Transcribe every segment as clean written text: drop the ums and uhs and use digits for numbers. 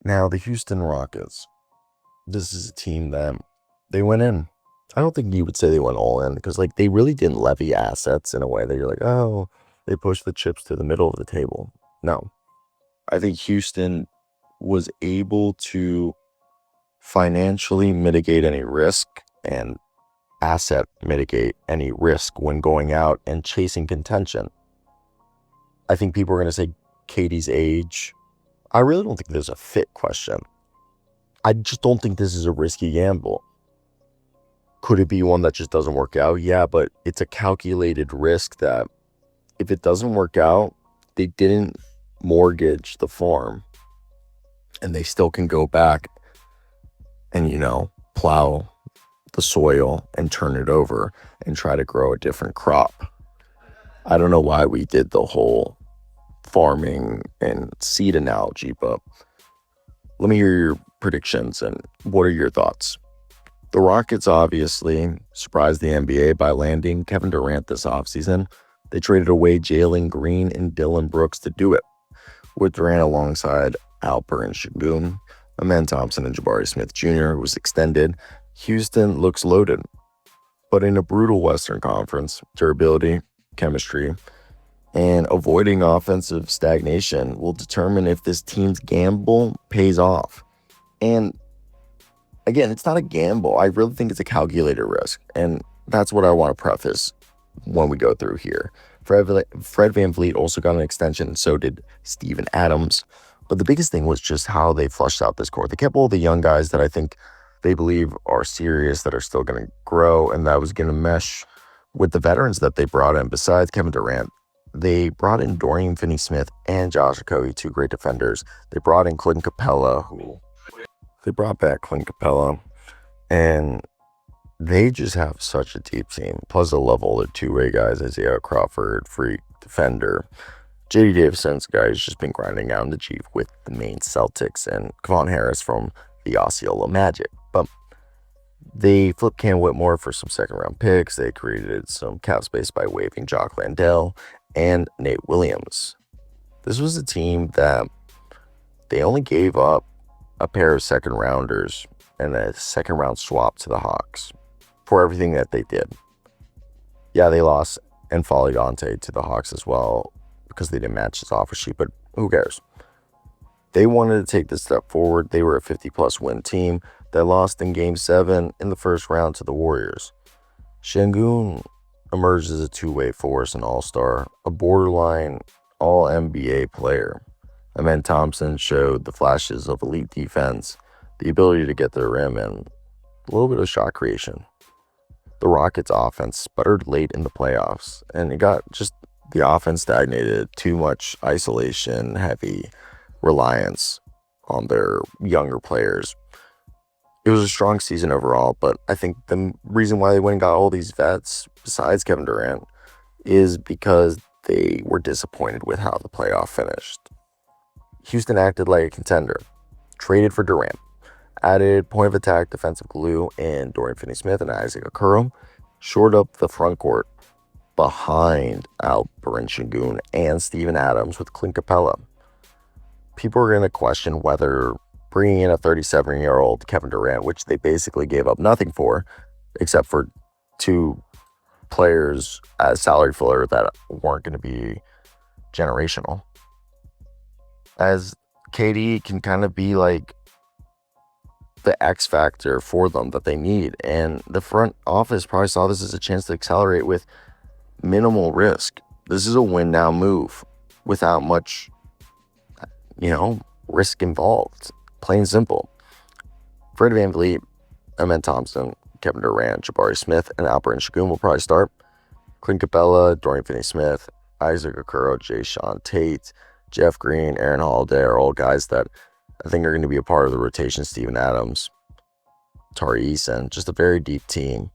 Now, the Houston Rockets, this is a team that they went in. I don't think you would say they went all in because, they really didn't levy assets in a way that you're like, oh, they pushed the chips to the middle of the table. No. I think Houston was able to financially mitigate any risk and asset mitigate any risk when going out and chasing contention. I think people are going to say Katie's age. I really don't think there's a fit question. I just don't think this is a risky gamble. Could it be one that just doesn't work out? Yeah, but it's a calculated risk that if it doesn't work out, they didn't mortgage the farm and they still can go back and, plow the soil and turn it over and try to grow a different crop. I don't know why we did the whole farming and seed analogy, but let me hear your predictions and what are your thoughts? The Rockets obviously surprised the NBA by landing Kevin Durant this offseason. They traded away Jalen Green and Dylan Brooks to do it, with Durant alongside Alperen Şengün, Thompson, and Jabari Smith Jr. was extended. Houston looks loaded, but in a brutal Western Conference, durability, chemistry, and avoiding offensive stagnation will determine if this team's gamble pays off. And again, it's not a gamble. I really think it's a calculated risk, and that's what I want to preface when we go through here. Fred VanVleet also got an extension, and so did Steven Adams. But the biggest thing was just how they flushed out this core. They kept all the young guys that I think they believe are serious, that are still going to grow, and that was going to mesh with the veterans that they brought in. Besides Kevin Durant, they brought in Dorian Finney-Smith and Josh Okogie, two great defenders. They brought in Clint Capela, they brought back Clint Capela, and they just have such a deep team. Plus, they love all their two-way guys, Isaiah Crawford, free defender. J.D. Davison's guy has just been grinding out in the G with the main Celtics, and Kevon Harris from the Osceola Magic. But they flipped Cam Whitmore for some second-round picks. They created some cap space by waiving Jock Landale and Nate Williams. This was a team that they only gave up a pair of second-rounders and a second-round swap to the Hawks for everything that they did. Yeah, they lost N'Faly Dante to the Hawks as well because they didn't match his offer sheet, but who cares? They wanted to take this step forward. They were a 50-plus win team that lost in Game 7 in the first round to the Warriors. Şengün emerged as a two-way force, an all-star, a borderline all-NBA player. Thompson showed the flashes of elite defense, the ability to get to the rim, and a little bit of shot creation. The Rockets' offense sputtered late in the playoffs, and the offense stagnated. Too much isolation, heavy reliance on their younger players. It was a strong season overall, but I think the reason why they went and got all these vets, besides Kevin Durant, is because they were disappointed with how the playoff finished. Houston acted like a contender, traded for Durant, added point of attack defensive glue in Dorian Finney-Smith and Isaac Okoro, shored up the front court behind Alperen Şengün and Steven Adams with Clint Capela. People are going to question whether bringing in a 37-year-old Kevin Durant, which they basically gave up nothing for, except for two players as salary filler that weren't going to be generational, as KD can kind of be like the X factor for them that they need. And the front office probably saw this as a chance to accelerate with minimal risk. This is a win now move without much, risk involved. Plain and simple. Fred VanVleet, Thompson, Kevin Durant, Jabari Smith, and Alperen Şengün will probably start. Clint Capela, Dorian Finney-Smith, Isaac Okoro, Jae'Sean Tate, Jeff Green, Aaron Holiday are all guys that I think are going to be a part of the rotation. Steven Adams, Tari Eason, just a very deep team.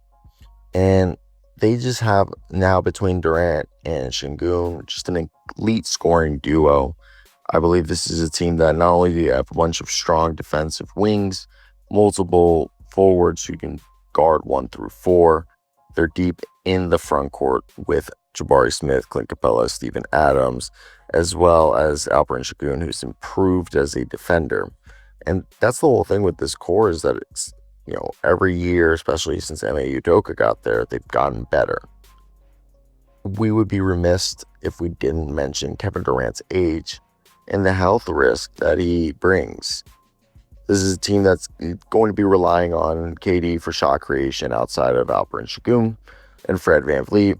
And they just have now between Durant and Şengün just an elite scoring duo. I believe this is a team that not only do you have a bunch of strong defensive wings, multiple forwards who can guard 1 through 4. They're deep in the front court with Jabari Smith, Clint Capela, Steven Adams, as well as Alperen Şengün, who's improved as a defender. And that's the whole thing with this core, is that it's, every year, especially since Ime Udoka got there, they've gotten better. We would be remiss if we didn't mention Kevin Durant's age and the health risk that he brings. This is a team that's going to be relying on KD for shot creation outside of Alperen Şengün and Fred VanVleet.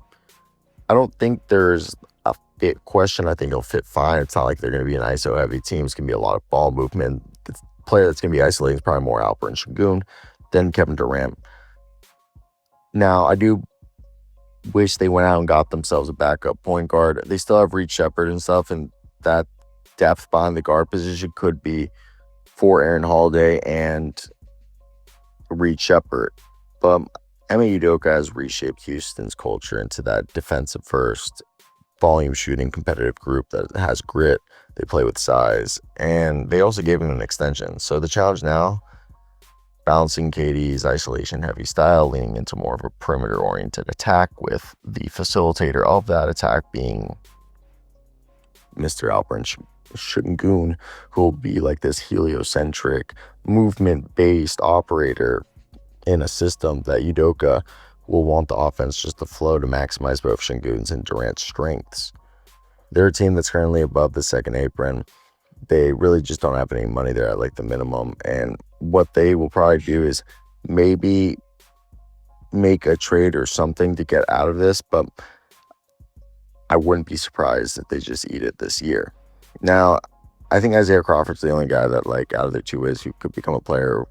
I don't think there's a fit question. I think he'll fit fine. It's not like they're going to be an ISO heavy team. It's going to be a lot of ball movement. The player that's going to be isolating is probably more Alperen Şengün than Kevin Durant. Now, I do wish they went out and got themselves a backup point guard. They still have Reed Shepherd and stuff, and that depth behind the guard position could be for Aaron Holiday and Reed Shepherd. But Ime Udoka has reshaped Houston's culture into that defensive first, volume shooting competitive group that has grit. They play with size, and they also gave him an extension. So the challenge now, balancing KD's isolation heavy style, leaning into more of a perimeter oriented attack, with the facilitator of that attack being Mr. Alperen Şengün, who will be like this heliocentric, movement-based operator in a system that Udoka will want the offense just to flow to maximize both Şengün's and Durant's strengths. They're a team that's currently above the second apron. They really just don't have any money there at like the minimum, and what they will probably do is maybe make a trade or something to get out of this, but I wouldn't be surprised if they just eat it this year. Now, I think Isaiah Crawford's the only guy that, like, out of their two ways, who could become a player.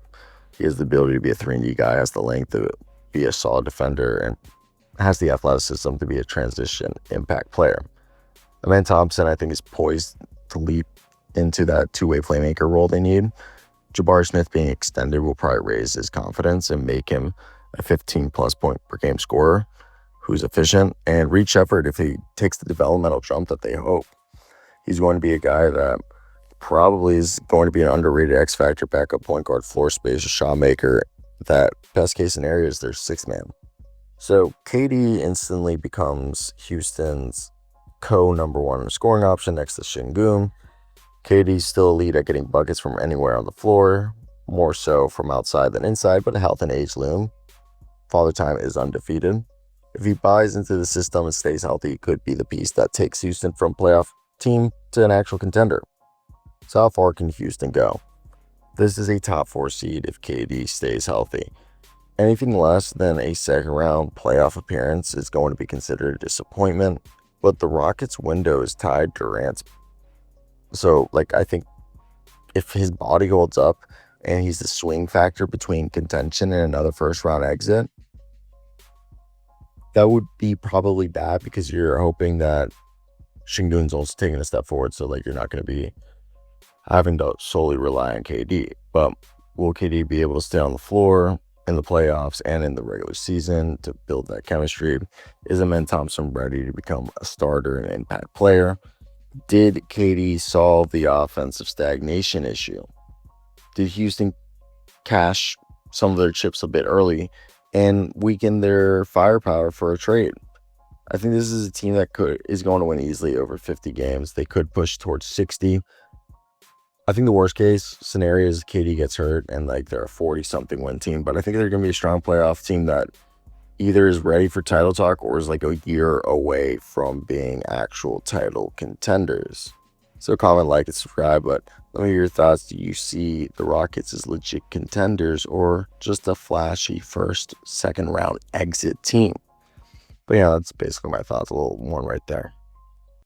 He has the ability to be a 3-and-D guy, has the length to be a solid defender, and has the athleticism to be a transition impact player. Amen Thompson, I think, is poised to leap into that two-way playmaker role they need. Jabari Smith being extended will probably raise his confidence and make him a 15-plus point per game scorer who's efficient. And Reed Shepherd, if he takes the developmental jump that they hope, he's going to be a guy that probably is going to be an underrated X-factor backup point guard, floor space, shot maker, that best case scenario is their sixth man. So KD instantly becomes Houston's number one scoring option next to Şengün. KD's still elite at getting buckets from anywhere on the floor, more so from outside than inside, but health and age loom. Father Time is undefeated. If he buys into the system and stays healthy, he could be the piece that takes Houston from playoff team to an actual contender. So how far can Houston go? This is a top 4 seed if KD stays healthy. Anything less than a second round playoff appearance is going to be considered a disappointment, but the Rockets' window is tied to Durant's. So, I think if his body holds up and he's the swing factor between contention and another first round exit, that would be probably bad, because you're hoping that Şengün's also taking a step forward. So, you're not going to be having to solely rely on KD. But will KD be able to stay on the floor in the playoffs and in the regular season to build that chemistry? Is Amen Thompson ready to become a starter and impact player? Did KD solve the offensive stagnation issue? Did Houston cash some of their chips a bit early and weaken their firepower for a trade? I think this is a team that is going to win easily over 50 games. They could push towards 60. I think the worst case scenario is KD gets hurt and they're a 40-something win team, but I think they're going to be a strong playoff team that either is ready for title talk or is a year away from being actual title contenders. So comment, like, and subscribe, but let me hear your thoughts. Do you see the Rockets as legit contenders or just a flashy first, second round exit team? But yeah, that's basically my thoughts. A little one right there.